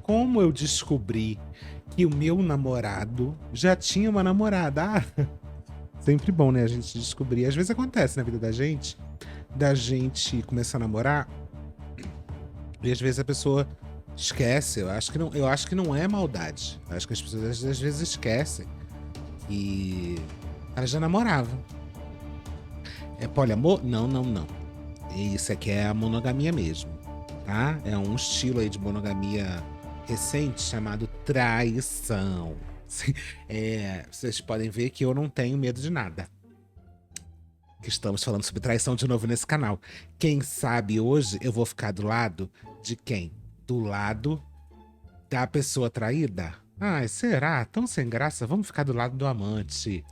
como eu descobri que o meu namorado já tinha uma namorada? Sempre bom, né, a gente descobrir. Às vezes acontece na vida da gente começar a namorar, e às vezes a pessoa esquece. Eu acho que não é maldade. Eu acho que as pessoas às vezes esquecem que ela já namorava. É poliamor? Não, não, não. Isso aqui é a monogamia mesmo, tá? É um estilo aí de monogamia recente chamado traição. Vocês podem ver que eu não tenho medo de nada. Que estamos falando sobre traição de novo nesse canal. Quem sabe hoje eu vou ficar do lado de quem? Do lado da pessoa traída? Ai, será? Tão sem graça? Vamos ficar do lado do amante.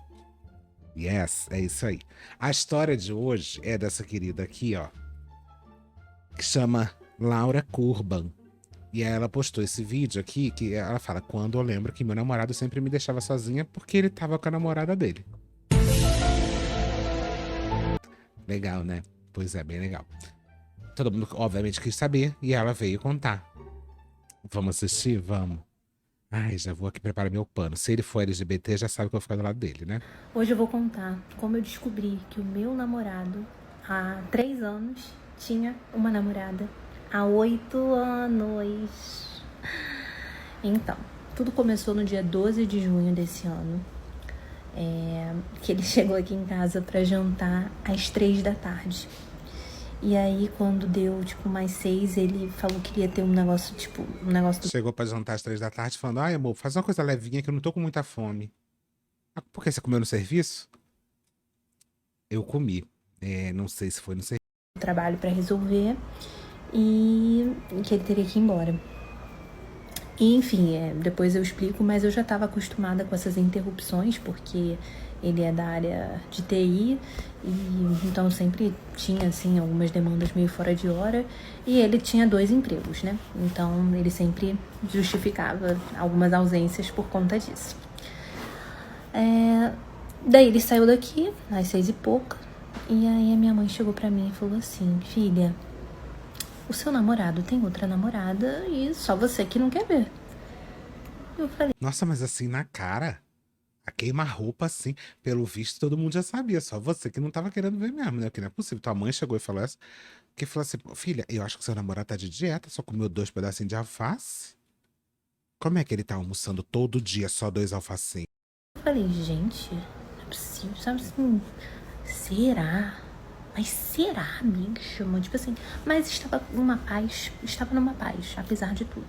Yes, é isso aí. A história de hoje é dessa querida aqui, ó, que chama Laura Curban. E aí ela postou esse vídeo aqui que ela fala: quando eu lembro que meu namorado sempre me deixava sozinha porque ele tava com a namorada dele. Legal, né? Pois é, bem legal. Todo mundo, obviamente, quis saber e ela veio contar. Vamos assistir? Vamos. Ai, já vou aqui preparar meu pano. Se ele for LGBT, já sabe que eu vou ficar do lado dele, né? Hoje eu vou contar como eu descobri que o meu namorado, há 3 anos, tinha uma namorada há 8 anos. Então, tudo começou no dia 12 de junho desse ano, que ele chegou aqui em casa pra jantar às 3 da tarde. E aí, quando deu, tipo, mais 6, ele falou que queria ter um negócio, tipo, um negócio do... Chegou pra jantar às 3 da tarde falando: ai, amor, faz uma coisa levinha que eu não tô com muita fome. Ah, por que você comeu no serviço? Eu comi. Não sei se foi no serviço. trabalho pra resolver e que ele teria que ir embora. E, enfim, depois eu explico, mas eu já estava acostumada com essas interrupções, porque ele é da área de TI, e então sempre tinha, assim, algumas demandas meio fora de hora, e ele tinha 2 empregos, né? Então ele sempre justificava algumas ausências por conta disso. Daí ele saiu daqui, às 6 e pouca, e aí a minha mãe chegou pra mim e falou assim: filha, o seu namorado tem outra namorada e só você que não quer ver. Eu falei: Nossa, mas assim, na cara, a queima-roupa, assim, pelo visto, todo mundo já sabia, só você que não tava querendo ver mesmo, né? Porque não é possível. Tua mãe chegou e falou essa, que falou assim: filha, eu acho que seu namorado tá de dieta, só comeu 2 pedacinhos de alface. Como é que ele tá almoçando todo dia só 2 alfacinhos? eu falei, gente, não é possível, sabe assim, será? Mas será, mesmo? Tipo assim, mas estava numa paz, apesar de tudo.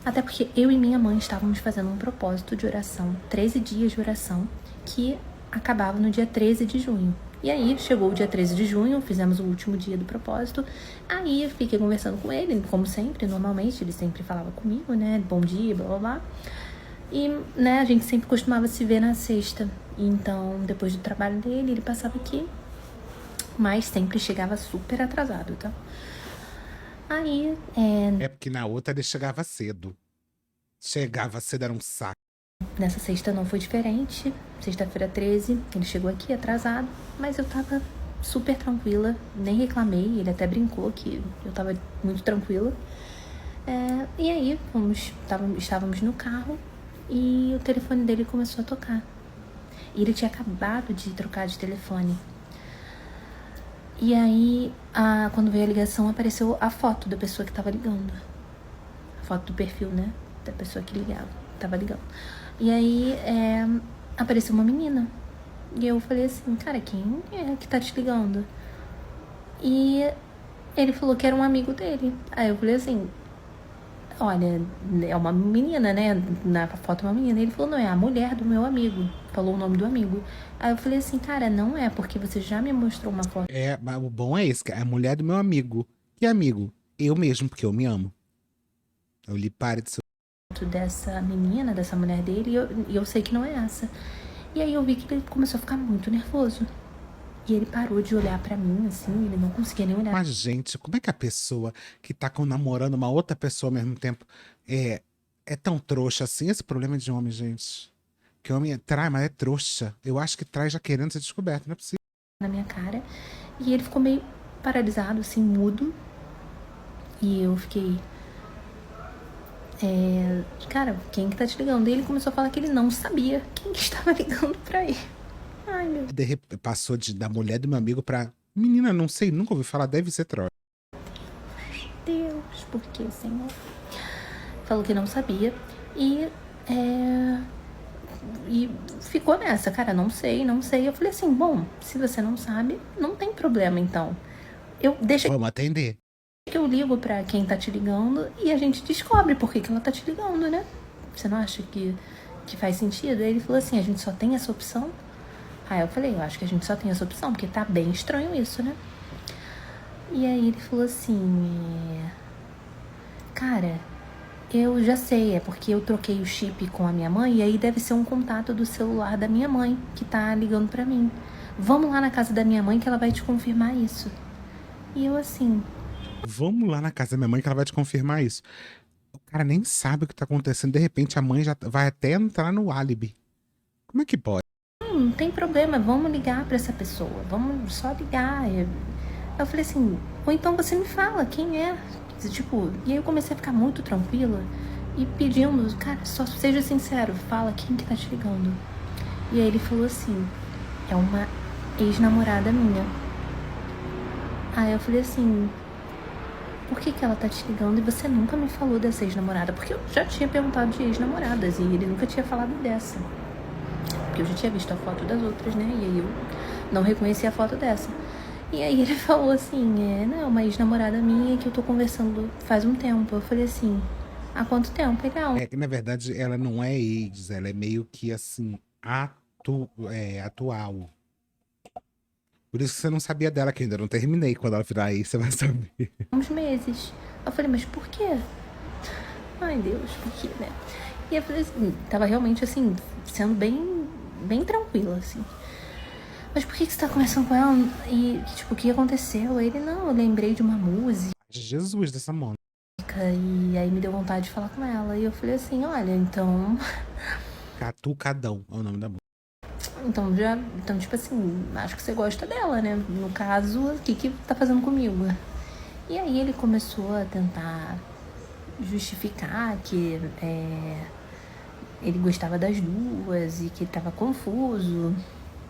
Até porque eu e minha mãe estávamos fazendo um propósito de oração, 13 dias de oração, que acabava no dia 13 de junho. E aí, chegou o dia 13 de junho, fizemos o último dia do propósito. Aí, eu fiquei conversando com ele, como sempre, normalmente, ele sempre falava comigo, né? Bom dia, blá blá blá. E, né, a gente sempre costumava se ver na sexta. Então, depois do trabalho dele, ele passava aqui, mas sempre chegava super atrasado, tá? Aí, É porque na outra ele chegava cedo. Chegava cedo, era um saco. nessa sexta não foi diferente. Sexta-feira 13, ele chegou aqui atrasado, mas eu tava super tranquila, nem reclamei. Ele até brincou que eu tava muito tranquila. E aí, estávamos no carro e o telefone dele começou a tocar. E ele tinha acabado de trocar de telefone. E aí, quando veio a ligação, apareceu a foto da pessoa que tava ligando. A foto do perfil, né? Da pessoa que tava ligando. E aí, apareceu uma menina. E eu falei assim, cara, quem é que tá te ligando? E ele falou que era um amigo dele. Aí eu falei assim, olha, é uma menina, né? Na foto é uma menina. Ele falou, não, é a mulher do meu amigo. Falou o nome do amigo. Aí eu falei assim, cara, não é, porque você já me mostrou uma foto Mas o bom é esse, que é a mulher do meu amigo. Que amigo? Eu mesmo, porque eu me amo. Eu lhe pare de ser. dessa menina, dessa mulher dele, e eu sei que não é essa. E aí eu vi que ele começou a ficar muito nervoso. E ele parou de olhar pra mim, assim, ele não conseguia nem olhar. Mas, gente, como é que a pessoa que tá namorando uma outra pessoa ao mesmo tempo é, é tão trouxa assim? Esse problema de homem, gente. Que homem trai, mas é trouxa. Eu acho que trai já querendo ser descoberto, não é possível. Na minha cara. E ele ficou meio paralisado, assim, mudo. E eu fiquei Cara, quem que tá te ligando? E ele começou a falar que ele não sabia quem que estava ligando pra ele. Ai, meu Passou da mulher do meu amigo pra... Menina, não sei, nunca ouvi falar, deve ser troll. Deus, por que, Senhor? Falou que não sabia e ficou nessa, cara, não sei. Eu falei assim, bom, se você não sabe, não tem problema, então. Vamos atender. Que eu ligo pra quem tá te ligando e a gente descobre por que ela tá te ligando, né? Você não acha que faz sentido? Aí ele falou assim, a gente só tem essa opção? Aí eu falei, eu acho que a gente só tem essa opção, porque tá bem estranho isso, né? E aí ele falou assim, cara, eu já sei, é porque eu troquei o chip com a minha mãe e aí deve ser um contato do celular da minha mãe que tá ligando pra mim. Vamos lá na casa da minha mãe que ela vai te confirmar isso. E eu assim... Vamos lá na casa da minha mãe que ela vai te confirmar isso. O cara nem sabe o que tá acontecendo, de repente a mãe já vai até entrar no álibi. Como é que pode? Não tem problema, vamos ligar pra essa pessoa, vamos só ligar. Eu falei assim, ou então você me fala quem é. Tipo, e aí eu comecei a ficar muito tranquila e pedindo, cara, só seja sincero, fala quem que tá te ligando. E aí ele falou assim, é uma ex-namorada minha. Aí eu falei assim, por que ela tá te ligando e você nunca me falou dessa ex-namorada? Porque eu já tinha perguntado de ex-namoradas e ele nunca tinha falado dessa. Porque eu já tinha visto a foto das outras, né? E aí eu não reconheci a foto dessa. E aí ele falou assim, não, uma ex-namorada minha que eu tô conversando faz um tempo. Eu falei assim, há quanto tempo? Ele, É que na verdade ela não é ex, ela é meio que assim, atual. Por isso que você não sabia dela, que ainda não terminei. Quando ela virar ex, você vai saber. uns meses. Eu falei, mas por quê? Ai, Deus, por quê, né? E eu falei assim, tava realmente assim, sendo bem tranquila, assim. Mas por que você tá conversando com ela? E, tipo, o que aconteceu? Ele, não, eu lembrei de uma música. Jesus dessa mão. E aí me deu vontade de falar com ela. E eu falei assim, olha, então... Catucadão é o nome da música. Então, tipo assim, acho que você gosta dela, né? No caso, o que tá fazendo comigo? E aí ele começou a tentar justificar que ele gostava das duas e que ele tava confuso.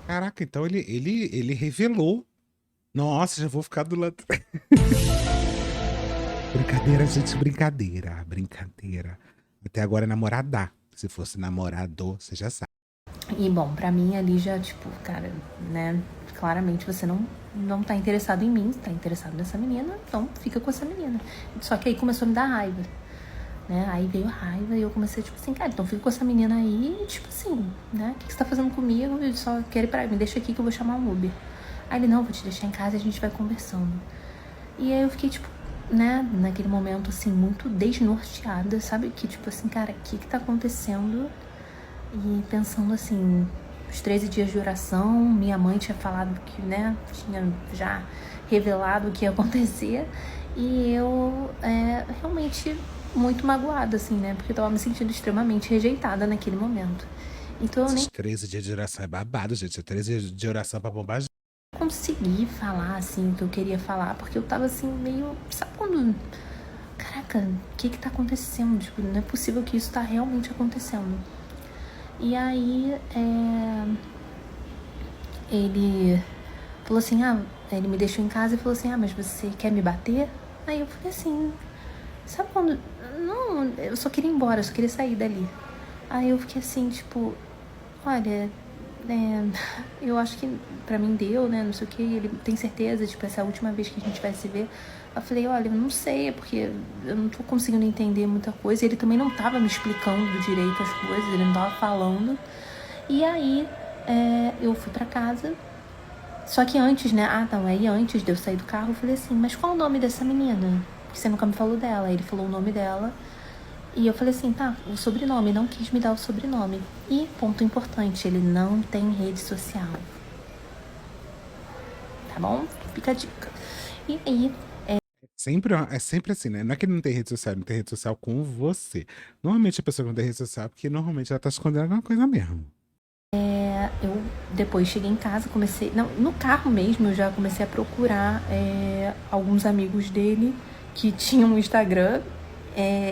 Caraca, então ele revelou. Nossa, já vou ficar do lado. Brincadeira, gente, brincadeira. Até agora é namorada. Se fosse namorador, você já sabe. E bom, pra mim ali já, tipo, cara, né? Claramente você não tá interessado em mim, tá interessado nessa menina, então fica com essa menina. Só que aí começou a me dar raiva, né? Aí veio a raiva e eu comecei, tipo assim, cara, então fica com essa menina aí, tipo assim, né? O que você tá fazendo comigo? Eu só quero ir pra... Me deixa aqui que eu vou chamar um Uber. Aí ele, não, vou te deixar em casa e a gente vai conversando. E aí eu fiquei, tipo, né, naquele momento, assim, muito desnorteada, sabe? Que, tipo assim, cara, o que tá acontecendo? E pensando assim, os 13 dias de oração, minha mãe tinha falado que, né, tinha já revelado o que ia acontecer. E eu realmente muito magoada, assim, né? Porque eu tava me sentindo extremamente rejeitada naquele momento. Então eu nem 13 dias de oração é babado, gente. É 13 dias de oração pra bombar. consegui falar, assim, o que eu queria falar. Porque eu tava, assim, meio... Sabe quando... Caraca, o que tá acontecendo? Tipo, não é possível que isso tá realmente acontecendo. E aí, ele falou assim, ele me deixou em casa e falou assim, mas você quer me bater? Aí eu falei assim, sabe quando... Não, eu só queria ir embora, eu só queria sair dali. Aí eu fiquei assim, tipo, olha, eu acho que pra mim deu, né, não sei o que, ele tem certeza, tipo, essa é a última vez que a gente vai se ver. Eu falei, olha, eu não sei, é porque eu não tô conseguindo entender muita coisa. E ele também não tava me explicando direito as coisas, ele não tava falando. E aí, eu fui pra casa. Só que antes, né, aí antes de eu sair do carro, eu falei assim, mas qual o nome dessa menina? Porque você nunca me falou dela. Aí ele falou o nome dela. E eu falei assim, tá, o sobrenome, não quis me dar o sobrenome. E, ponto importante, ele não tem rede social. Tá bom? Fica a dica. E aí... É sempre assim, né? Não é que ele não tem rede social, não tem rede social com você. Normalmente a pessoa que não tem rede social, porque normalmente ela tá escondendo alguma coisa mesmo. Eu depois cheguei em casa, comecei... Não, no carro mesmo, eu já comecei a procurar alguns amigos dele que tinham um Instagram.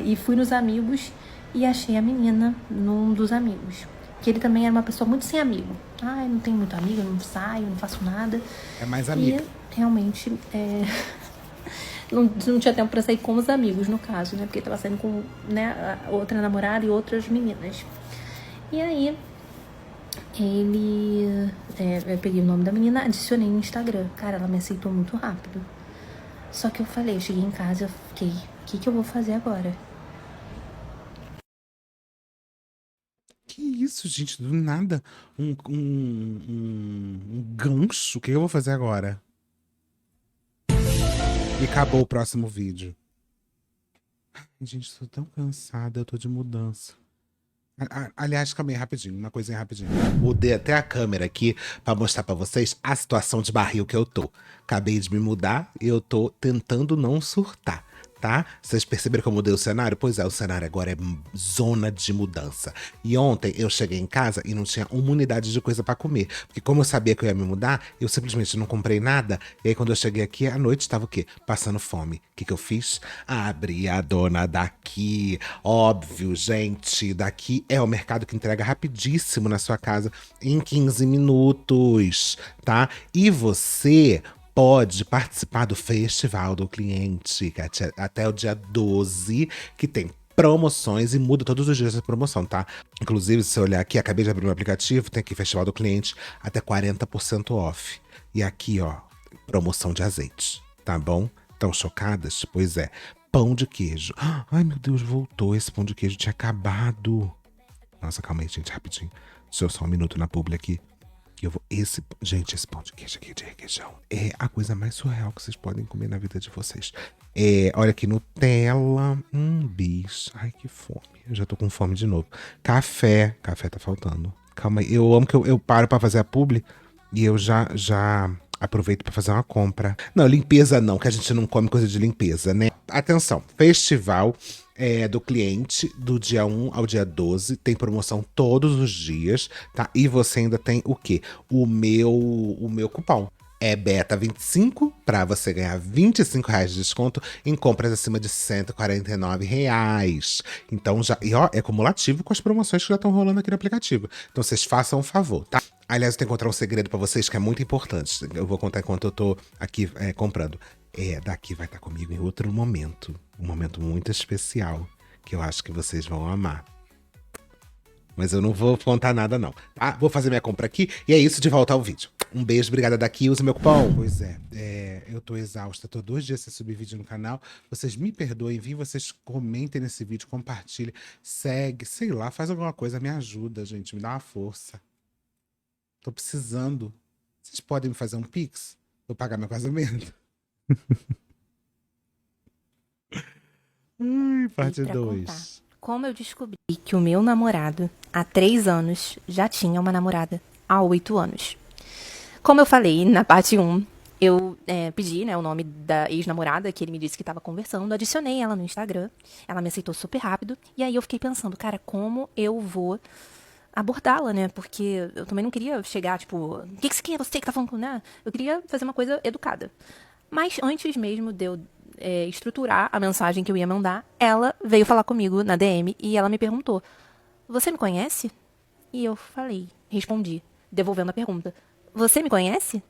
E fui nos amigos e achei a menina num dos amigos. Que ele também era uma pessoa muito sem amigo. Eu não tenho muito amigo, eu não saio, não faço nada. É mais amigo. E realmente não tinha tempo pra sair com os amigos, no caso, né? Porque ele tava saindo com, né, a outra namorada e outras meninas. E aí, eu peguei o nome da menina, adicionei no Instagram. Cara, ela me aceitou muito rápido. Só que eu cheguei em casa e eu fiquei, o que eu vou fazer agora? Que isso, gente? Do nada. Um gancho? O que eu vou fazer agora? E acabou o próximo vídeo. Ai, gente, tô tão cansada. Eu tô de mudança. Aliás, calma aí, rapidinho. Uma coisinha rapidinho. Mudei até a câmera aqui pra mostrar pra vocês a situação de barril que eu tô. Acabei de me mudar e eu tô tentando não surtar. Tá? Vocês perceberam que eu mudei o cenário? Pois é, o cenário agora é zona de mudança. E ontem eu cheguei em casa e não tinha uma unidade de coisa pra comer. Porque como eu sabia que eu ia me mudar, eu simplesmente não comprei nada. E aí quando eu cheguei aqui, à noite tava o quê? Passando fome. O que eu fiz? Abri a dona daqui. Óbvio, gente, daqui é o mercado que entrega rapidíssimo na sua casa em 15 minutos, tá? E você pode participar do Festival do Cliente, que é até o dia 12, que tem promoções e muda todos os dias a promoção, tá? Inclusive, se você olhar aqui, acabei de abrir um aplicativo, tem aqui Festival do Cliente, até 40% off. E aqui, ó, promoção de azeite, tá bom? Tão chocadas? Pois é. Pão de queijo. Ai, meu Deus, voltou. Esse pão de queijo tinha acabado. Nossa, calma aí, gente, rapidinho. Deixa eu só um minuto na publi aqui. Gente, esse pão de queijo aqui de requeijão é a coisa mais surreal que vocês podem comer na vida de vocês. Olha aqui, Nutella, bis. Ai, que fome. Eu já tô com fome de novo. Café tá faltando. Calma aí, eu amo que eu paro pra fazer a publi e eu já aproveito pra fazer uma compra. Não, limpeza não, que a gente não come coisa de limpeza, né? Atenção, festival do cliente do dia 1 ao dia 12, tem promoção todos os dias, tá? E você ainda tem o quê? O meu cupom. É Beta25 para você ganhar R$ 25 de desconto em compras acima de R$ 149. Então é cumulativo com as promoções que já estão rolando aqui no aplicativo. Então vocês façam um favor, tá? Aliás, eu tenho que encontrar um segredo para vocês que é muito importante. Eu vou contar enquanto eu tô aqui comprando. Daqui vai estar comigo em outro momento. Um momento muito especial que eu acho que vocês vão amar. Mas eu não vou contar nada não, tá? Vou fazer minha compra aqui e é isso, de volta ao vídeo. Um beijo, obrigada daqui, use meu cupom. Pois eu tô exausta, tô 2 dias sem subir vídeo no canal. Vocês me perdoem, vocês comentem nesse vídeo, compartilhem, segue, sei lá, faz alguma coisa, me ajuda, gente, me dá uma força. Tô precisando. Vocês podem me fazer um pix? Vou pagar meu casamento. Parte 2. Como eu descobri que o meu namorado, há 3 anos, já tinha uma namorada há 8 anos. Como eu falei na parte 1, eu pedi, né, o nome da ex-namorada, que ele me disse que estava conversando, adicionei ela no Instagram, ela me aceitou super rápido, e aí eu fiquei pensando, cara, como eu vou abordá-la, né, porque eu também não queria chegar, tipo, o que você quer, você que tá falando com, né, eu queria fazer uma coisa educada. Mas antes mesmo de eu estruturar a mensagem que eu ia mandar, ela veio falar comigo na DM e ela me perguntou, você me conhece? E eu respondi, devolvendo a pergunta, você me conhece?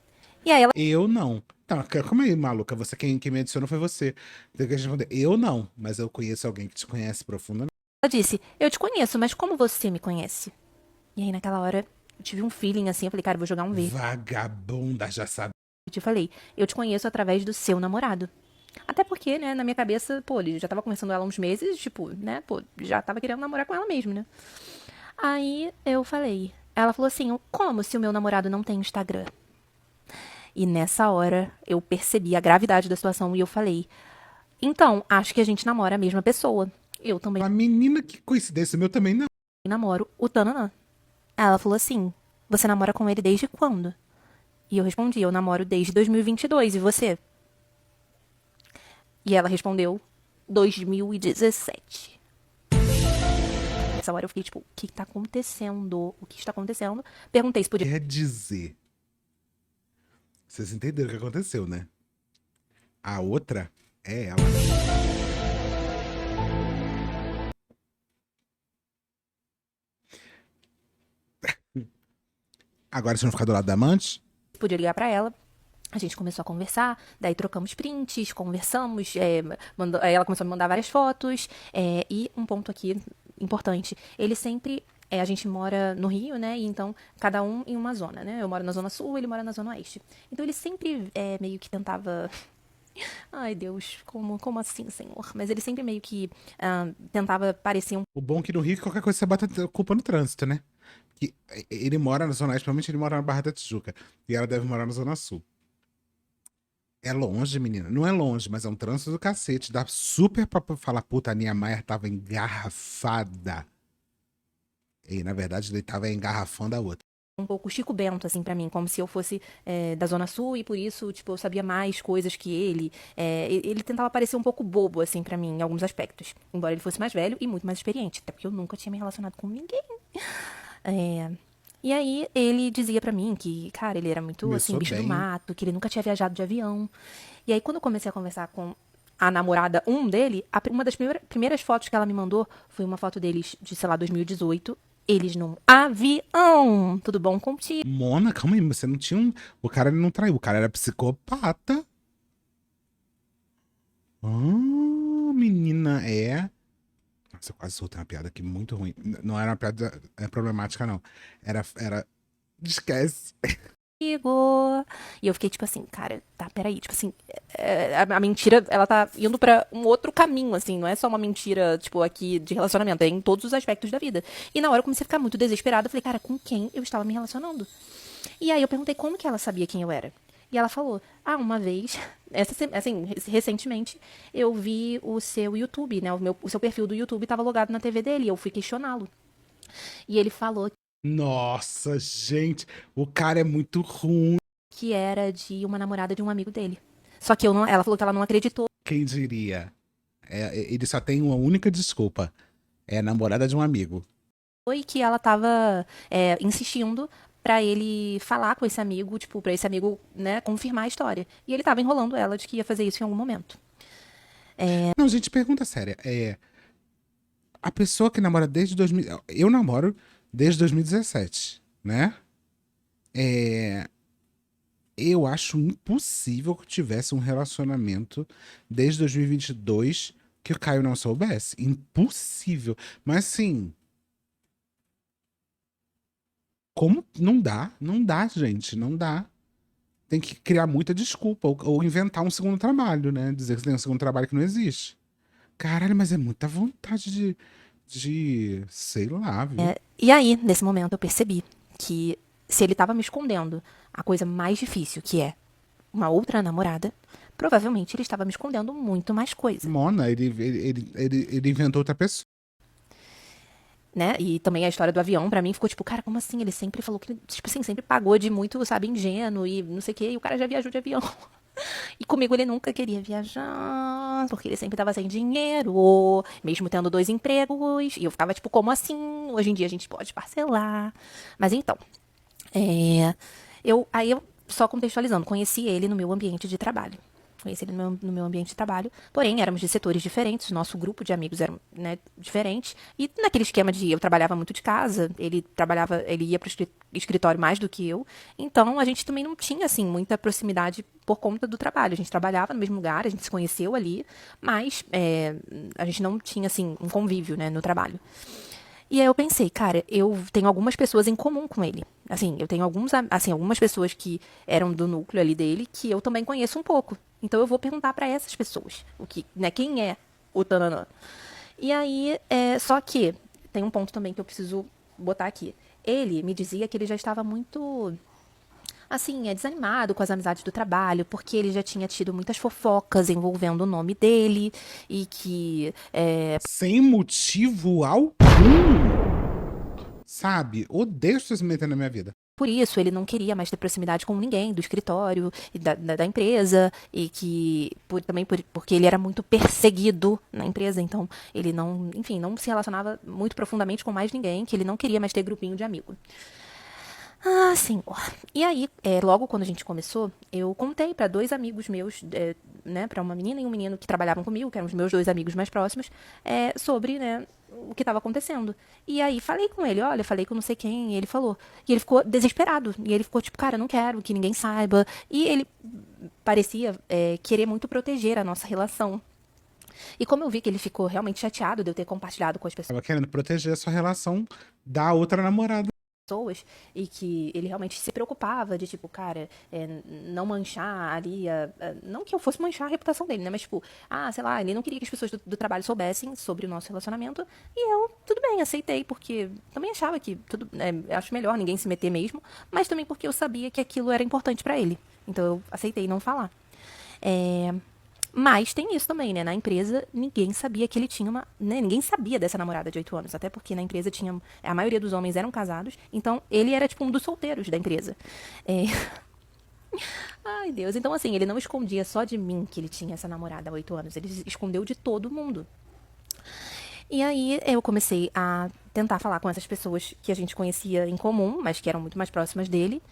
E aí ela... Eu não. Tá, calma aí, maluca, quem me adicionou foi você. Tem que responder, eu não, mas eu conheço alguém que te conhece profundamente. Ela disse, eu te conheço, mas como você me conhece? E aí naquela hora eu tive um feeling assim, eu falei, cara, eu vou jogar um V. Vagabunda, já sabe. Eu te falei, eu te conheço através do seu namorado. Até porque, né, na minha cabeça, pô, ele já tava conversando ela há uns meses, tipo, né, pô, já tava querendo namorar com ela mesmo, né. Aí eu falei, ela falou assim, como se o meu namorado não tem Instagram? E nessa hora eu percebi a gravidade da situação e eu falei, então, acho que a gente namora a mesma pessoa. Eu também. A menina, que coincidência, o meu também não. Namoro o Tananã. Ela falou assim, você namora com ele desde quando? E eu respondi, eu namoro desde 2022, e você? E ela respondeu, 2017. Nessa hora eu fiquei tipo, o que tá acontecendo? O que está acontecendo? Perguntei se podia... Quer dizer, vocês entenderam o que aconteceu, né? A outra é ela. Agora você não ficar do lado da amante? Podia ligar pra ela. A gente começou a conversar, daí trocamos prints, conversamos, aí ela começou a me mandar várias fotos, e um ponto aqui importante, ele sempre, a gente mora no Rio, né, e então cada um em uma zona, né, eu moro na zona sul, ele mora na zona oeste, então ele sempre meio que tentava, ai Deus, como assim, senhor, mas ele sempre meio que tentava parecer um O bom é que no Rio, qualquer coisa você bota a culpa no trânsito, né? Que ele mora na Zona Oeste, provavelmente ele mora na Barra da Tijuca. E ela deve morar na Zona Sul. É longe, menina. Não é longe, mas é um trânsito do cacete. Dá super pra falar, puta, a Niemeyer tava engarrafada. E, na verdade, ele tava engarrafando a outra. um pouco Chico Bento, assim, pra mim, como se eu fosse da Zona Sul e por isso, tipo, eu sabia mais coisas que ele. Ele tentava parecer um pouco bobo, assim, pra mim, em alguns aspectos. Embora ele fosse mais velho e muito mais experiente, até porque eu nunca tinha me relacionado com ninguém. E aí ele dizia pra mim que, cara, ele era muito, assim, Começou bicho do bem. mato, que ele nunca tinha viajado de avião. E aí quando eu comecei a conversar com a namorada dele, uma das primeiras fotos que ela me mandou foi uma foto deles de, sei lá, 2018. Eles num avião. Tudo bom contigo? Mona, calma aí, você não tinha um. O cara ele não traiu, o cara era psicopata. Menina, é. Nossa, eu quase soltei uma piada aqui muito ruim. Não era uma piada problemática, não. Era. Esquece. E eu fiquei tipo assim, cara, tá, peraí, tipo assim, a mentira, ela tá indo pra um outro caminho, assim, não é só uma mentira, tipo, aqui de relacionamento, é em todos os aspectos da vida. E na hora eu comecei a ficar muito desesperada, eu falei, cara, com quem eu estava me relacionando? E aí eu perguntei como que ela sabia quem eu era. E ela falou, uma vez, assim, recentemente, eu vi o seu YouTube, né, o seu perfil do YouTube tava logado na TV dele, e eu fui questioná-lo. E ele falou Nossa, gente, o cara é muito ruim. que era de uma namorada de um amigo dele. Só que ela falou que ela não acreditou. Quem diria? Ele só tem uma única desculpa. É a namorada de um amigo. Foi que ela tava insistindo pra ele falar com esse amigo, tipo, pra esse amigo, né, confirmar a história. E ele tava enrolando ela de que ia fazer isso em algum momento. Não, gente, pergunta séria. A pessoa que namora desde 2000. Eu namoro desde 2017, né? Eu acho impossível que eu tivesse um relacionamento desde 2022 que o Caio não soubesse. Impossível. Mas assim. Como? Não dá. Não dá, gente. Não dá. Tem que criar muita desculpa. Ou inventar um segundo trabalho, né? Dizer que tem um segundo trabalho que não existe. Caralho, mas é muita vontade sei lá, viu? E aí, nesse momento, eu percebi que se ele tava me escondendo a coisa mais difícil, que é uma outra namorada, provavelmente ele estava me escondendo muito mais coisa. Mona, ele inventou outra pessoa. Né? E também a história do avião, pra mim, ficou tipo, cara, como assim? Ele sempre falou que, tipo assim, sempre pagou de muito, sabe, ingênuo e não sei o quê, e o cara já viajou de avião. E comigo ele nunca queria viajar, porque ele sempre tava sem dinheiro, mesmo tendo 2 empregos. E eu ficava tipo, como assim? Hoje em dia a gente pode parcelar. Mas então, aí eu, só contextualizando, conheci ele no meu ambiente de trabalho. Conheci ele no meu ambiente de trabalho. Porém, éramos de setores diferentes, nosso grupo de amigos era, né, diferente. E naquele esquema de eu trabalhava muito de casa, ele ia pro escritório mais do que eu. Então, a gente também não tinha, assim, muita proximidade por conta do trabalho. A gente trabalhava no mesmo lugar, a gente se conheceu ali, mas a gente não tinha, assim, um convívio, né, no trabalho. E aí eu pensei, cara, eu tenho algumas pessoas em comum com ele. Assim, eu tenho algumas pessoas que eram do núcleo ali dele, que eu também conheço um pouco. Então eu vou perguntar pra essas pessoas, quem é o Tananã. E aí, só que tem um ponto também que eu preciso botar aqui. Ele me dizia que ele já estava muito, assim, desanimado com as amizades do trabalho, porque ele já tinha tido muitas fofocas envolvendo o nome dele e que Sem motivo algum. Sabe? Odeio vocês se metendo na minha vida. por isso ele não queria mais ter proximidade com ninguém do escritório e da empresa, e que porque ele era muito perseguido na empresa, então ele não, enfim, não se relacionava muito profundamente com mais ninguém, que ele não queria mais ter grupinho de amigo. Ah, sim. E aí, logo quando a gente começou, eu contei pra dois amigos meus, né, pra uma menina e um menino que trabalhavam comigo, que eram os meus dois amigos mais próximos, sobre, né, o que estava acontecendo. E aí falei com ele, olha, falei com não sei quem, e ele falou. E ele ficou desesperado. E ele ficou tipo, cara, eu não quero que ninguém saiba. E ele parecia querer muito proteger a nossa relação. E como eu vi que ele ficou realmente chateado de eu ter compartilhado com as Tava querendo proteger a sua relação da outra namorada. pessoas e que ele realmente se preocupava de, tipo, cara, não manchar ali, não que eu fosse manchar a reputação dele, né, mas, tipo, sei lá, ele não queria que as pessoas do trabalho soubessem sobre o nosso relacionamento e eu, tudo bem, aceitei, porque também achava que, acho melhor ninguém se meter mesmo, mas também porque eu sabia que aquilo era importante pra ele, então eu aceitei não falar. É, Mas tem isso também, né? Na empresa, ninguém sabia que ele tinha uma. Né? Ninguém sabia dessa namorada de 8 anos. Até porque na empresa tinha. A maioria dos homens eram casados. Então, ele era tipo um dos solteiros da empresa. É... Ai, Deus. Então, assim, ele não escondia só de mim que ele tinha essa namorada há 8 anos. Ele escondeu de todo mundo. E aí eu comecei a tentar falar com essas pessoas que a gente conhecia em comum, mas que eram muito mais próximas dele.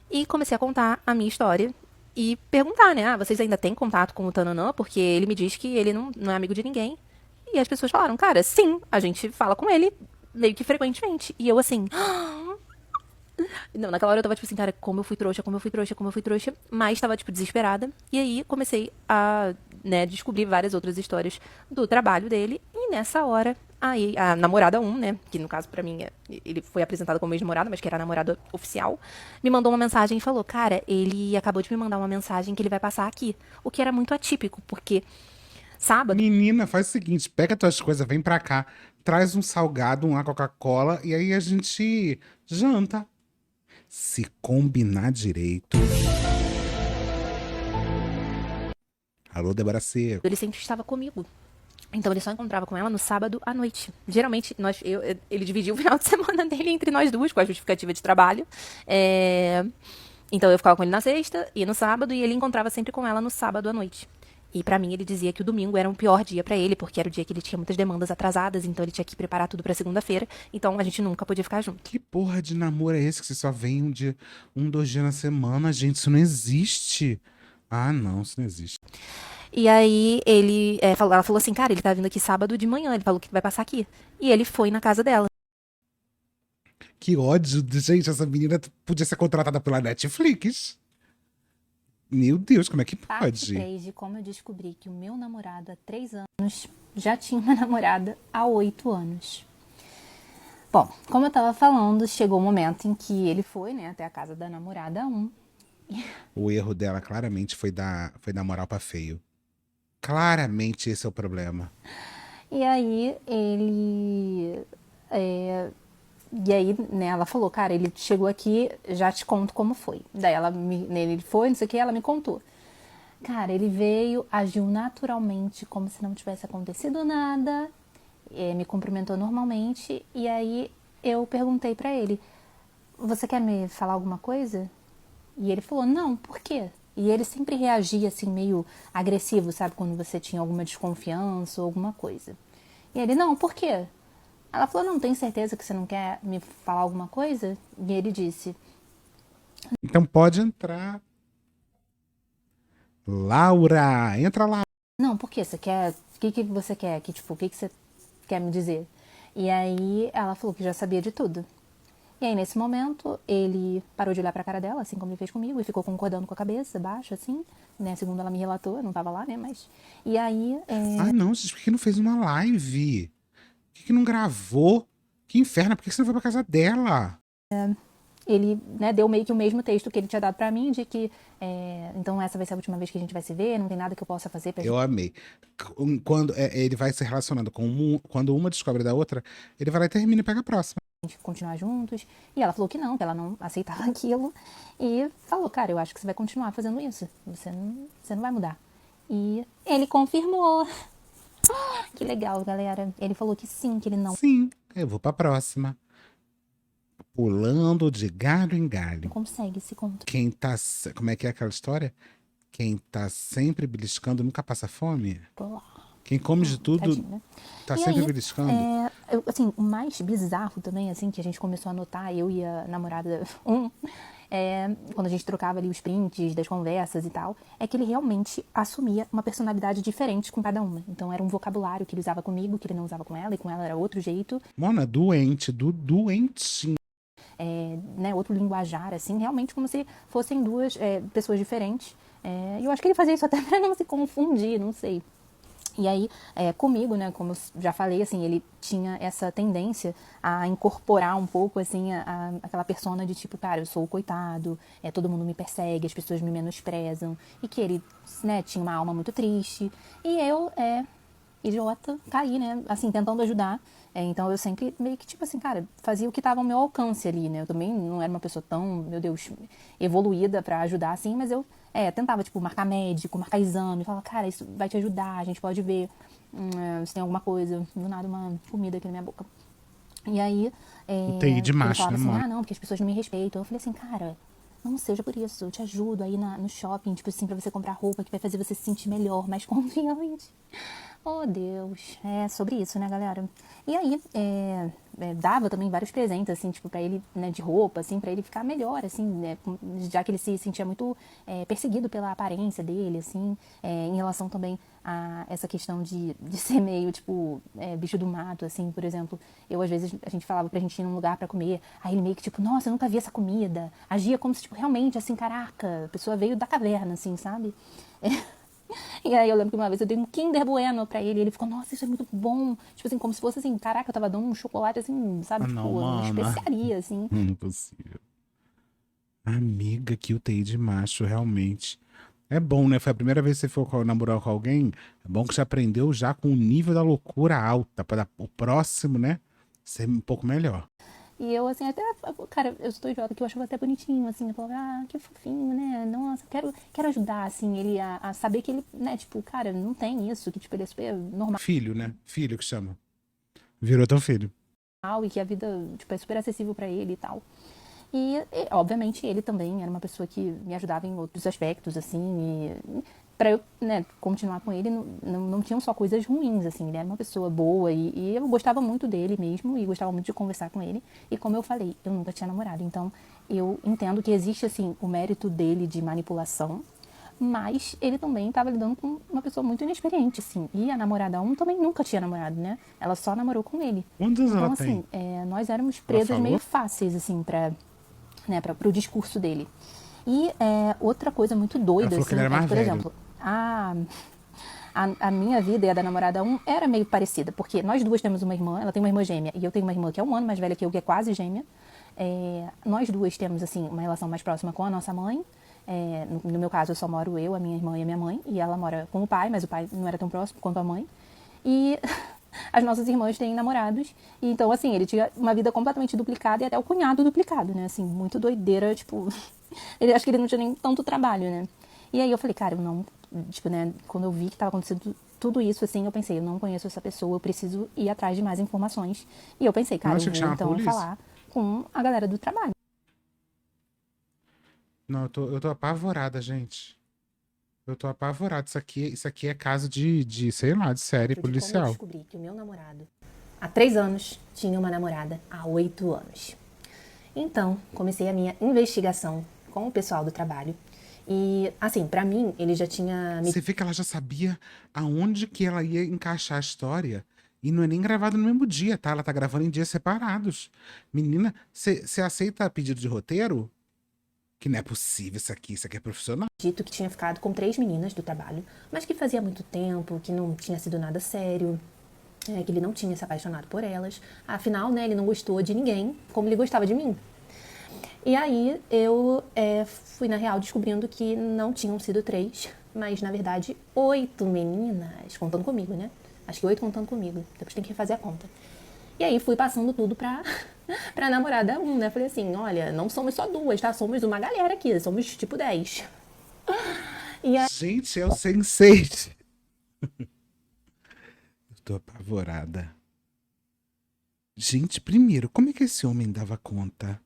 E comecei a contar a minha história e perguntar, né? Vocês ainda têm contato com o Tananã? Porque ele me diz que ele não é amigo de ninguém. E as pessoas falaram, cara, sim, a gente fala com ele meio que frequentemente. E eu assim. Não, naquela hora eu tava tipo assim, cara, como eu fui trouxa, como eu fui trouxa, como eu fui trouxa. Mas tava, tipo, desesperada. E aí comecei a, né, descobrir várias outras histórias do trabalho dele. E nessa hora, aí, a namorada um, né, que no caso pra mim, ele foi apresentado como ex-namorada, mas que era a namorada oficial, me mandou uma mensagem e falou, cara, ele acabou de me mandar uma mensagem que ele vai passar aqui. O que era muito atípico, porque sábado. Menina, faz o seguinte, pega tuas coisas, vem pra cá, traz um salgado, uma Coca-Cola e aí a gente janta. Se combinar direito. Alô, Débora Seco. Ele sempre estava comigo. Então ele só encontrava com ela no sábado à noite. Geralmente, ele dividia o final de semana dele entre nós duas, com a justificativa de trabalho. Então eu ficava com ele na sexta e no sábado, e ele encontrava sempre com ela no sábado à noite. E pra mim ele dizia que o domingo era um pior dia pra ele, porque era o dia que ele tinha muitas demandas atrasadas, então ele tinha que preparar tudo pra segunda-feira. Então a gente nunca podia ficar junto. Que porra de namoro é esse que você só vem dois dias na semana, gente? Isso não existe. Ah, não, isso não existe. E aí ela falou assim, cara, ele tá vindo aqui sábado de manhã, ele falou que vai passar aqui. E ele foi na casa dela. Que ódio. Gente, essa menina podia ser contratada pela Netflix. Meu Deus, como é que Parte pode? 3 de como eu descobri que o meu namorado há 3 anos já tinha uma namorada há 8 anos. Bom, como eu tava falando, chegou o momento em que ele foi, né, até a casa da namorada 1. O erro dela claramente foi dar moral pra feio. Claramente esse é o problema. E aí E aí, né, ela falou, cara, ele chegou aqui, já te conto como foi. Daí ele foi, não sei o que, ela me contou. Cara, ele veio, agiu naturalmente, como se não tivesse acontecido nada, me cumprimentou normalmente, e aí eu perguntei pra ele, você quer me falar alguma coisa? E ele falou, não, por quê? E ele sempre reagia assim, meio agressivo, sabe? Quando você tinha alguma desconfiança ou alguma coisa. E ele, não, por quê? Ela falou, não, tem certeza que você não quer me falar alguma coisa? E ele disse, Então pode entrar. Laura, entra lá. não, por quê? Você quer. O que você quer? O que você quer me dizer? E aí ela falou que já sabia de tudo. E aí, nesse momento, ele parou de olhar pra cara dela, assim como ele fez comigo, e ficou concordando com a cabeça baixa, assim, né? Segundo ela me relatou, eu não tava lá, né? Mas. E aí. Ah, não, gente, por que não fez uma live? Por que não gravou? Que inferno, por que você não foi pra casa dela? Ele, né, deu meio que o mesmo texto que ele tinha dado pra mim, de que então essa vai ser a última vez que a gente vai se ver, não tem nada que eu possa fazer pra Eu amei. Quando ele vai se relacionando com quando uma descobre da outra, ele vai lá e termina e pega a próxima. gente continuar juntos. E ela falou que ela não aceitava aquilo. E falou, cara, eu acho que você vai continuar fazendo isso. Você não vai mudar. E ele confirmou. Que legal, galera. Ele falou que sim, que ele não Sim, eu vou pra próxima. Pulando de galho em galho. consegue se controlar. Quem tá. Como é que é aquela história? Quem tá sempre beliscando nunca passa fome? Quem come de tudo Tadinho, né? tá E sempre aí, beliscando. Assim, o mais bizarro também, assim, que a gente começou a notar, eu e a namorada quando a gente trocava ali os prints das conversas e tal, é que ele realmente assumia uma personalidade diferente com cada uma. Então era um vocabulário que ele usava comigo, que ele não usava com ela, e com ela era outro jeito. Mona, doente, doentinho. Né, outro linguajar, assim, realmente como se fossem duas pessoas diferentes. E eu acho que ele fazia isso até pra não se confundir, não sei. E aí, comigo, né, como eu já falei, assim, ele tinha essa tendência a incorporar um pouco, assim, aquela persona de tipo, cara, eu sou o coitado, todo mundo me persegue, as pessoas me menosprezam, e que ele, né, tinha uma alma muito triste. E eu, idiota, caí, né, assim, tentando ajudar. Então eu sempre meio que, tipo assim, cara, fazia o que estava ao meu alcance ali, né? Eu também não era uma pessoa tão, meu Deus, evoluída pra ajudar, assim, mas eu tentava, tipo, marcar médico, marcar exame, falava, cara, isso vai te ajudar, a gente pode ver se tem alguma coisa, do nada uma comida aqui na minha boca. E aí, UTI de ele macho, falava né, assim, mano? ah, não, porque as pessoas não me respeitam. Eu falei assim, cara, não seja por isso, eu te ajudo aí no shopping, tipo assim, pra você comprar roupa que vai fazer você se sentir melhor, mais confiante. Oh, Deus. É sobre isso, né, galera? E aí, dava também vários presentes, assim, tipo, pra ele, né, de roupa, assim, pra ele ficar melhor, assim, né, já que ele se sentia muito perseguido pela aparência dele, assim, em relação também a essa questão de ser meio, tipo, bicho do mato, assim, por exemplo, às vezes, a gente falava pra gente ir num lugar pra comer, aí ele meio que, tipo, nossa, eu nunca vi essa comida, agia como se, tipo, realmente, assim, caraca, a pessoa veio da caverna, assim, sabe? E aí eu lembro que uma vez eu dei um Kinder Bueno pra ele e ele ficou, nossa, isso é muito bom. Tipo assim, como se fosse assim, caraca, eu tava dando um chocolate assim, sabe? Ah, não, Tipo, uma mana. especiaria, assim. Não é possível. Amiga, que UTI de macho, realmente. É bom, né? Foi a primeira vez que você for namorar com alguém. É bom que você aprendeu já com o nível da loucura alta, para o próximo, né? Ser um pouco melhor. E eu, assim, até, cara, eu estou idiota, que eu achava até bonitinho, assim. Eu falava, ah, que fofinho, né? Nossa, quero ajudar, assim, ele a saber que ele, né, tipo, cara, não tem isso, que, tipo, ele é super normal Filho, né? Filho que chama. Virou teu filho. e que a vida, tipo, é super acessível pra ele e tal. Obviamente, ele também era uma pessoa que me ajudava em outros aspectos, assim, e para eu, né, continuar com ele, não tinham só coisas ruins, assim, ele era uma pessoa boa e eu gostava muito dele mesmo e gostava muito de conversar com ele. E como eu falei, eu nunca tinha namorado, então eu entendo que existe, assim, o mérito dele de manipulação, mas ele também estava lidando com uma pessoa muito inexperiente, assim. E a namorada 1 também nunca tinha namorado, né? Ela só namorou com ele. Quantos anos Então, ela assim, tem? nós éramos Ela presas meio falou? fáceis, assim, para o discurso dele. E outra coisa muito Ela doida, falou que ele assim, era é que, mais por velho. exemplo, a minha vida e a da namorada 1 era meio parecida, porque nós duas temos uma irmã, ela tem uma irmã gêmea, e eu tenho uma irmã que é um ano mais velha que eu, que é quase gêmea. Nós duas temos, assim, uma relação mais próxima com a nossa mãe. No meu caso, eu só moro eu, a minha irmã e a minha mãe, e ela mora com o pai, mas o pai não era tão próximo quanto a mãe. E as nossas irmãs têm namorados. E então, assim, ele tinha uma vida completamente duplicada e até o cunhado duplicado, né? Assim, muito doideira, tipo... acho que ele não tinha nem tanto trabalho, né? E aí eu falei, cara, eu não... Tipo, né? Quando eu vi que tava acontecendo tudo isso, assim, eu pensei, eu não conheço essa pessoa, eu preciso ir atrás de mais informações. E eu pensei, Não, cara, eu tinha que vou chamar a então polícia. falar com a galera do trabalho. Não, eu tô apavorada, gente. Eu tô apavorado. Isso aqui é caso sei lá, de série De como eu policial. descobri que o meu namorado, há 3 anos, tinha uma namorada há 8 anos. Então, comecei a minha investigação com o pessoal do trabalho. E, assim, pra mim, ele já tinha me Você vê que ela já sabia aonde que ela ia encaixar a história. E não é nem gravado no mesmo dia, tá? Ela tá gravando em dias separados. Menina, você aceita pedido de roteiro? Que não é possível isso aqui é profissional. dito que tinha ficado com 3 meninas do trabalho, mas que fazia muito tempo, que não tinha sido nada sério, que ele não tinha se apaixonado por elas. Afinal, né, ele não gostou de ninguém como ele gostava de mim. E aí eu fui, na real, descobrindo que não tinham sido 3, mas na verdade 8 meninas, contando comigo, né? Acho que 8 contando comigo, depois tem que refazer a conta. E aí fui passando tudo pra namorada 1, né? Falei assim, olha, não somos só 2, tá? Somos uma galera aqui, somos tipo 10. E aí Gente, é o Sense8. Eu tô apavorada. Gente, primeiro, como é que esse homem dava conta?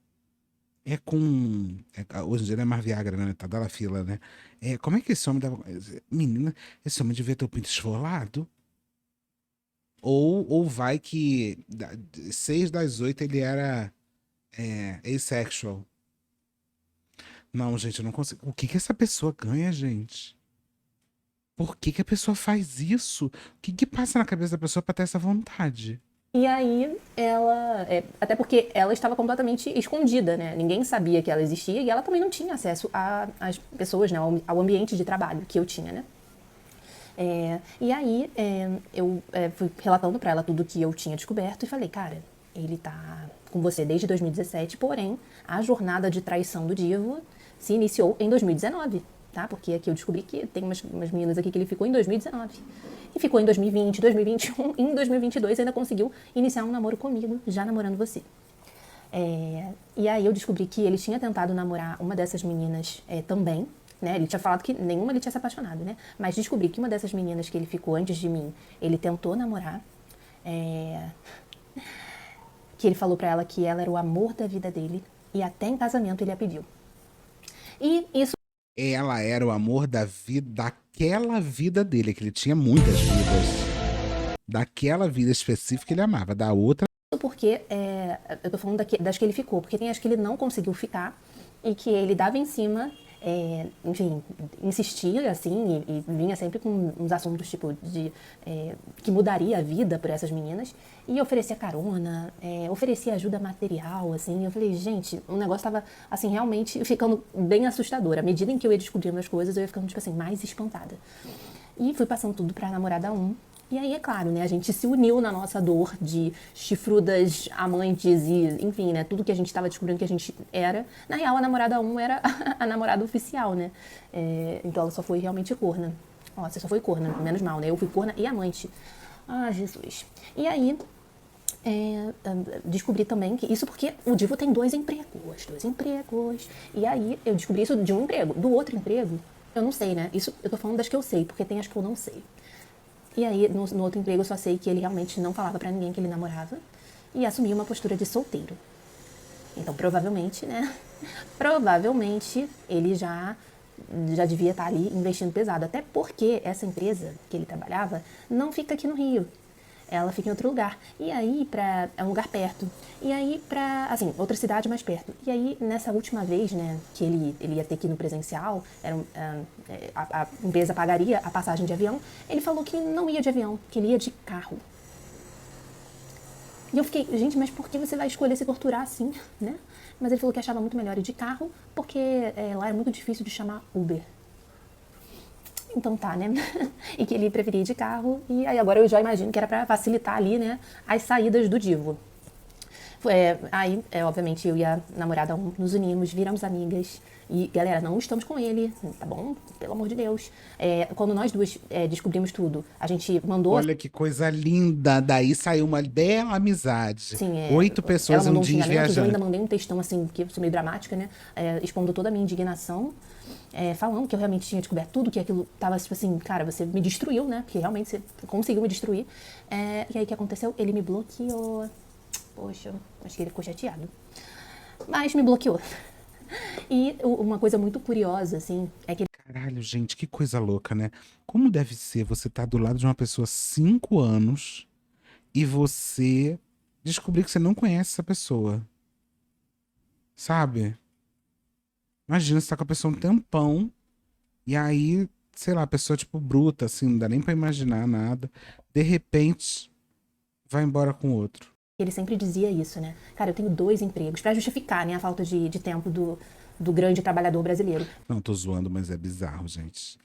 Hoje em dia não é mais Viagra, né? Tá dando a fila, né? Como é que esse homem dava. Menina, esse homem devia ter o pinto esfolado. Ou vai que 6 das 8 ele era asexual. Não, gente, eu não consigo. O que que essa pessoa ganha, gente? Por que que a pessoa faz isso? O que que passa na cabeça da pessoa pra ter essa vontade? E aí ela. Até porque ela estava completamente escondida, né? Ninguém sabia que ela existia e ela também não tinha acesso às pessoas, né? Ao ambiente de trabalho que eu tinha, né? E aí eu fui relatando pra ela tudo que eu tinha descoberto e falei, cara, ele tá com você desde 2017, porém a jornada de traição do Divo se iniciou em 2019, tá? Porque aqui eu descobri que tem umas meninas aqui que ele ficou em 2019. E ficou em 2020, 2021, e em 2022 ainda conseguiu iniciar um namoro comigo, já namorando você. E aí eu descobri que ele tinha tentado namorar uma dessas meninas também, né? Ele tinha falado que nenhuma ele tinha se apaixonado, né? Mas descobri que uma dessas meninas que ele ficou antes de mim, ele tentou namorar. Que ele falou pra ela que ela era o amor da vida dele e até em casamento ele a pediu. E isso Ela era o amor da vida, daquela vida dele, que ele tinha muitas vidas. Daquela vida específica ele amava, da outra. porque eu tô falando das que ele ficou, porque tem as que ele não conseguiu ficar e que ele dava em cima, enfim, insistia assim e vinha sempre com uns assuntos tipo de que mudaria a vida por essas meninas e oferecia carona, oferecia ajuda material, assim. Eu falei, gente, o negócio tava assim realmente ficando bem assustador. À medida em que eu ia descobrindo as coisas, eu ia ficando tipo assim mais espantada. E fui passando tudo pra namorada 1. E aí, é claro, né, a gente se uniu na nossa dor de chifrudas, amantes e, enfim, né, tudo que a gente estava descobrindo que a gente era. Na real, a namorada 1 era a namorada oficial, né? Então ela só foi realmente corna. Ó, você só foi corna, menos mal, né? Eu fui corna e amante. Ah, Jesus. E aí, descobri também que isso porque o Divo tem 2 empregos. E aí eu descobri isso de um emprego. Do outro emprego, eu não sei, né? Isso eu tô falando das que eu sei, porque tem as que eu não sei. E aí, no outro emprego, eu só sei que ele realmente não falava pra ninguém que ele namorava e assumia uma postura de solteiro. Então, provavelmente, né? Provavelmente ele já devia estar ali investindo pesado. Até porque essa empresa que ele trabalhava não fica aqui no Rio. Ela fica em outro lugar. E aí, é um lugar perto. E aí, assim, outra cidade mais perto. E aí, nessa última vez, né, que ele ia ter que ir no presencial, a empresa pagaria a passagem de avião, ele falou que não ia de avião, que ele ia de carro. E eu fiquei, gente, mas por que você vai escolher se torturar assim, né? Mas ele falou que achava muito melhor ir de carro, porque lá é muito difícil de chamar Uber. Então tá, né? E que ele preferia ir de carro. E aí agora eu já imagino que era pra facilitar ali, né, as saídas do Divo. Aí, obviamente, eu e a namorada nos unimos, viramos amigas. E, galera, não estamos com ele, tá bom? Pelo amor de Deus. Quando nós duas descobrimos tudo, a gente mandou. Olha que coisa linda. Daí saiu uma bela amizade. Assim, 8 ela pessoas mandou um um dia xingamento, eu ainda viajando. mandei um textão assim, que eu sou meio dramática, né? Expondo toda a minha indignação. Falando que eu realmente tinha descoberto tudo, que aquilo tava tipo assim, cara, você me destruiu, né? Que realmente você conseguiu me destruir. E aí o que aconteceu? Ele me bloqueou. Poxa, acho que ele ficou chateado. Mas me bloqueou. E uma coisa muito curiosa, assim, é que Caralho, gente, que coisa louca, né? Como deve ser você estar do lado de uma pessoa há 5 anos e você descobrir que você não conhece essa pessoa? Sabe? Imagina, você tá com a pessoa um tempão e aí, sei lá, a pessoa tipo bruta, assim, não dá nem pra imaginar nada. De repente, vai embora com outro. ele sempre dizia isso, né? Cara, eu tenho 2 empregos, pra justificar, né, a falta de tempo do grande trabalhador brasileiro. Não, tô zoando, mas é bizarro, gente.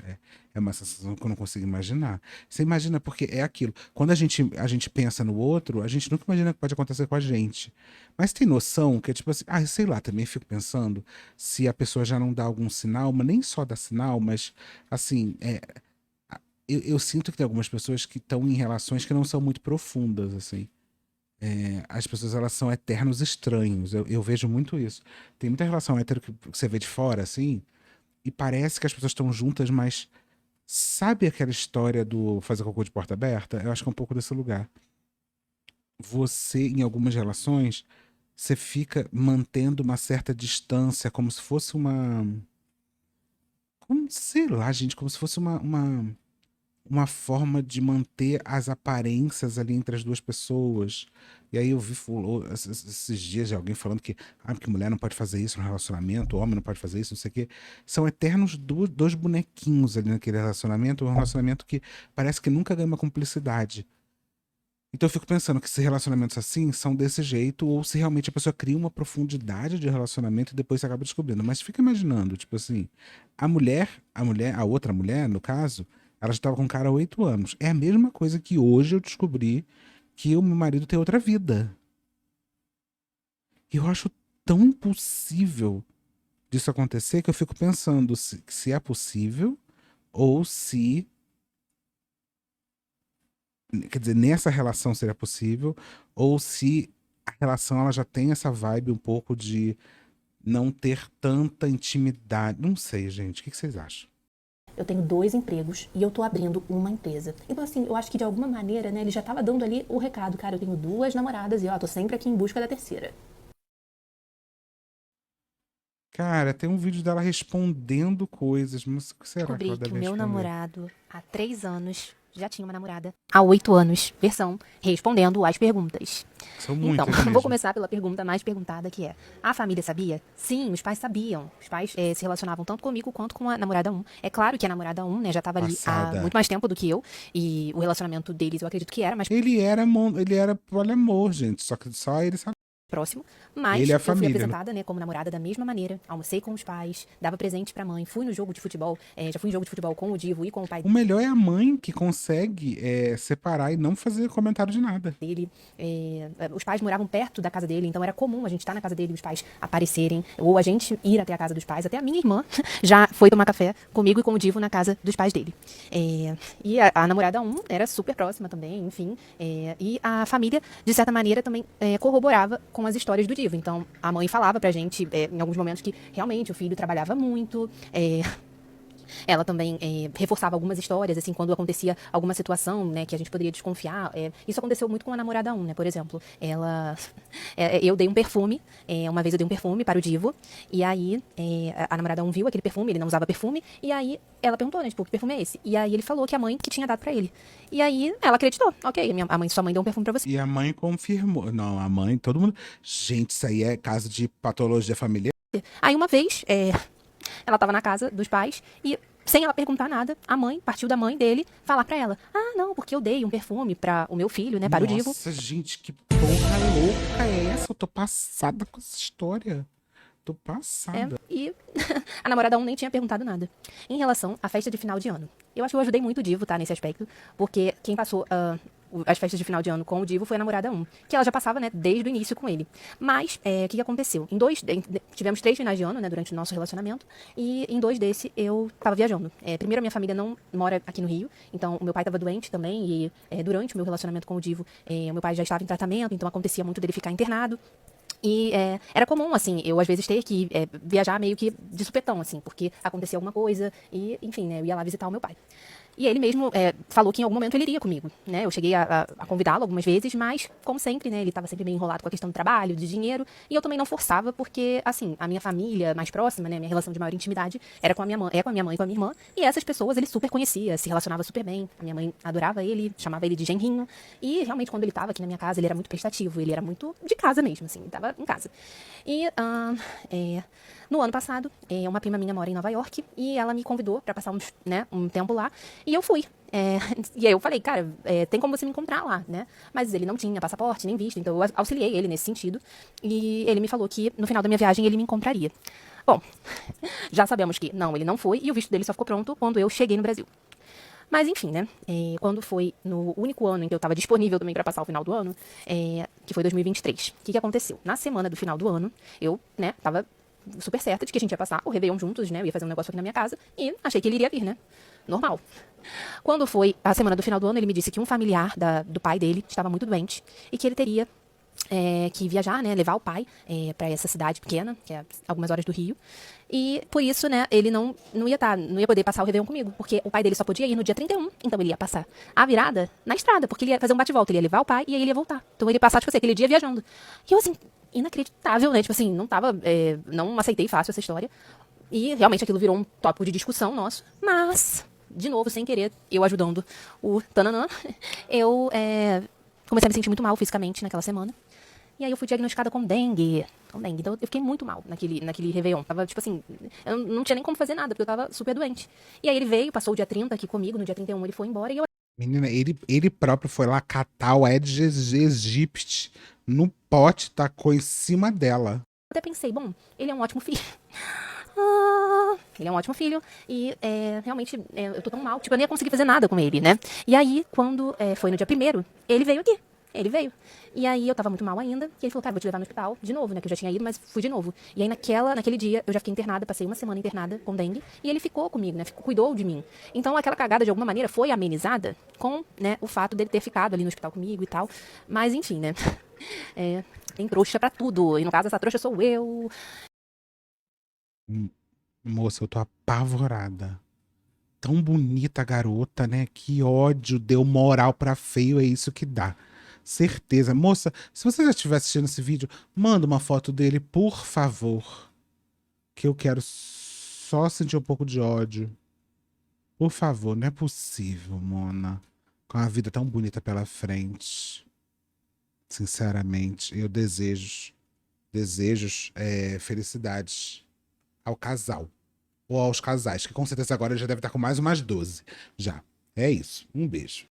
É uma sensação que eu não consigo imaginar. Você imagina, porque é aquilo. Quando a gente pensa no outro, a gente nunca imagina que pode acontecer com a gente. Mas tem noção que é tipo assim, sei lá, também fico pensando se a pessoa já não dá algum sinal, mas nem só dá sinal, mas assim, eu sinto que tem algumas pessoas que estão em relações que não são muito profundas, assim. As pessoas elas são eternos estranhos. Eu vejo muito isso. Tem muita relação hétero que você vê de fora, assim, e parece que as pessoas estão juntas, mas sabe aquela história do fazer cocô de porta aberta? Eu acho que é um pouco desse lugar. Você, em algumas relações, você fica mantendo uma certa distância, como se fosse uma. Como, sei lá, gente, como se fosse uma uma forma de manter as aparências ali entre as duas pessoas. E aí eu vi esses dias de alguém falando que mulher não pode fazer isso no relacionamento, homem não pode fazer isso, não sei o quê. São eternos dois bonequinhos ali naquele relacionamento, um relacionamento que parece que nunca ganha uma cumplicidade. Então eu fico pensando que se relacionamentos assim são desse jeito, ou se realmente a pessoa cria uma profundidade de relacionamento e depois você acaba descobrindo. Mas fica imaginando, tipo assim, a outra mulher, no caso, ela já estava com o cara há 8 anos. É a mesma coisa que hoje eu descobri que o meu marido tem outra vida. E eu acho tão impossível disso acontecer que eu fico pensando se é possível ou se, quer dizer, nessa relação seria possível, ou se a relação ela já tem essa vibe um pouco de não ter tanta intimidade. Não sei, gente. O que vocês acham? Eu tenho 2 empregos e eu tô abrindo uma empresa. Então, assim, eu acho que de alguma maneira, né, ele já tava dando ali o recado. Cara, eu tenho 2 namoradas e, ó, tô sempre aqui em busca da terceira. Cara, tem um vídeo dela respondendo coisas, mas o que será que ela Descobri que o deve meu responder? namorado, há 3 anos, já tinha uma namorada. Há 8 anos, versão respondendo às perguntas. São Então, muitas vou mesmo. começar pela pergunta mais perguntada, que é: a família sabia? Sim, os pais sabiam. Os pais se relacionavam tanto comigo quanto com a namorada 1. É claro que a namorada 1, né, já estava ali há Passada. muito mais tempo do que eu. E o relacionamento deles, eu acredito que era mais Ele era poliamor, gente. Só que só ele sabe. próximo, mas Ele é a eu fui família, apresentada, né, como namorada da mesma maneira. Almocei com os pais, dava presente pra mãe, fui no jogo de futebol, já fui em jogo de futebol com o Divo e com o pai O melhor é a mãe que consegue separar e não fazer comentário de nada. dele. Os pais moravam perto da casa dele, então era comum a gente estar na casa dele e os pais aparecerem, ou a gente ir até a casa dos pais. Até a minha irmã já foi tomar café comigo e com o Divo na casa dos pais dele. E a namorada 1 era super próxima também, enfim. E a família, de certa maneira, também corroborava com as histórias do Divo. Então, a mãe falava pra gente, em alguns momentos, que realmente o filho trabalhava muito. Ela também reforçava algumas histórias, assim, quando acontecia alguma situação, né, que a gente poderia desconfiar. Isso aconteceu muito com a namorada 1, né, por exemplo. Eu dei um perfume, uma vez eu dei um perfume para o Divo, e aí a namorada 1 viu aquele perfume, ele não usava perfume, e aí ela perguntou, né, tipo, que perfume é esse? E aí ele falou que a mãe que tinha dado pra ele. E aí ela acreditou, ok, sua mãe deu um perfume pra você. E a mãe confirmou. Não, a mãe, todo mundo. Gente, isso aí é caso de patologia familiar. Aí uma vez, ela tava na casa dos pais e, sem ela perguntar nada, a mãe partiu da mãe dele falar pra ela: ah, não, porque eu dei um perfume pra o meu filho, né, para o Divo. Nossa, gente, que porra louca é essa? Eu tô passada com essa história. Tô passada. E a namorada 1 nem tinha perguntado nada. Em relação à festa de final de ano, eu acho que eu ajudei muito o Divo, tá, nesse aspecto, porque quem passou as festas de final de ano com o Divo foi a namorada 1, que ela já passava, né, desde o início com ele. Mas, o que aconteceu? Tivemos 3 finais de ano, né, durante o nosso relacionamento, e em 2 desse eu tava viajando. Primeiro, a minha família não mora aqui no Rio, então o meu pai tava doente também, e durante o meu relacionamento com o Divo, o meu pai já estava em tratamento, então acontecia muito dele ficar internado. E era comum, assim, eu às vezes ter que viajar meio que de supetão, assim, porque acontecia alguma coisa e, enfim, né, eu ia lá visitar o meu pai. E ele mesmo falou que em algum momento ele iria comigo, né? Eu cheguei a convidá-lo algumas vezes, mas, como sempre, né? Ele estava sempre meio enrolado com a questão do trabalho, de dinheiro, e eu também não forçava, porque, assim, a minha família mais próxima, né? Minha relação de maior intimidade era com a minha mãe, com a minha mãe e com a minha irmã, e essas pessoas ele super conhecia, se relacionava super bem. A minha mãe adorava ele, chamava ele de genrinho, e realmente quando ele estava aqui na minha casa, ele era muito prestativo, ele era muito de casa mesmo, assim, estava em casa. E no ano passado, uma prima minha mora em Nova York e ela me convidou para passar um tempo lá e eu fui. E aí eu falei, cara, tem como você me encontrar lá, né? Mas ele não tinha passaporte nem visto, então eu auxiliei ele nesse sentido e ele me falou que no final da minha viagem ele me encontraria. Bom, já sabemos que não, ele não foi e o visto dele só ficou pronto quando eu cheguei no Brasil. Mas enfim, né? Quando foi no único ano em que eu estava disponível também para passar o final do ano, que foi 2023, o que aconteceu? Na semana do final do ano, eu, né, tava super certa de que a gente ia passar o Réveillon juntos, né? Eu ia fazer um negócio aqui na minha casa e achei que ele iria vir, né? Normal. Quando foi a semana do final do ano, ele me disse que um familiar do pai dele estava muito doente e que ele teria que viajar, né, levar o pai para essa cidade pequena, que é algumas horas do Rio. E por isso, né, ele não ia poder passar o Réveillon comigo, porque o pai dele só podia ir no dia 31, então ele ia passar a virada na estrada, porque ele ia fazer um bate-volta, ele ia levar o pai e aí ele ia voltar. Então ele ia passar, tipo assim, aquele dia viajando. E eu, assim, inacreditável, né, tipo assim, não aceitei fácil essa história. E realmente aquilo virou um tópico de discussão nosso, mas de novo, sem querer, eu ajudando o Tananã, eu comecei a me sentir muito mal fisicamente naquela semana. E aí eu fui diagnosticada com dengue. Com dengue. Então eu fiquei muito mal naquele Réveillon. Tava, tipo assim, eu não tinha nem como fazer nada, porque eu tava super doente. E aí ele veio, passou o dia 30 aqui comigo, no dia 31 ele foi embora e eu Menina, ele próprio foi lá catar o Aedes aegypti no pote, tacou em cima dela. até pensei, bom, ele é um ótimo filho. Ele é um ótimo filho e realmente eu tô tão mal, tipo, eu nem ia conseguir fazer nada com ele, né? E aí, quando foi no dia 1º, ele veio aqui. Ele veio. E aí eu tava muito mal ainda. E ele falou, cara, vou te levar no hospital de novo, né? Que eu já tinha ido, mas fui de novo. E aí naquele dia eu já fiquei internada, passei uma semana internada com dengue. E ele ficou comigo, né? Cuidou de mim. Então aquela cagada de alguma maneira foi amenizada com, né, o fato dele ter ficado ali no hospital comigo e tal. Mas enfim, né? Tem trouxa pra tudo. E no caso, essa trouxa sou eu. Moça, eu tô apavorada. Tão bonita a garota, né? Que ódio, deu moral pra feio, é isso que dá. Certeza. Moça, se você já estiver assistindo esse vídeo, manda uma foto dele, por favor. Que eu quero só sentir um pouco de ódio. Por favor, não é possível, Mona. Com a vida tão bonita pela frente. Sinceramente, eu desejos felicidades ao casal. Ou aos casais, que com certeza agora já deve estar com mais umas 12. Já. É isso. Um beijo.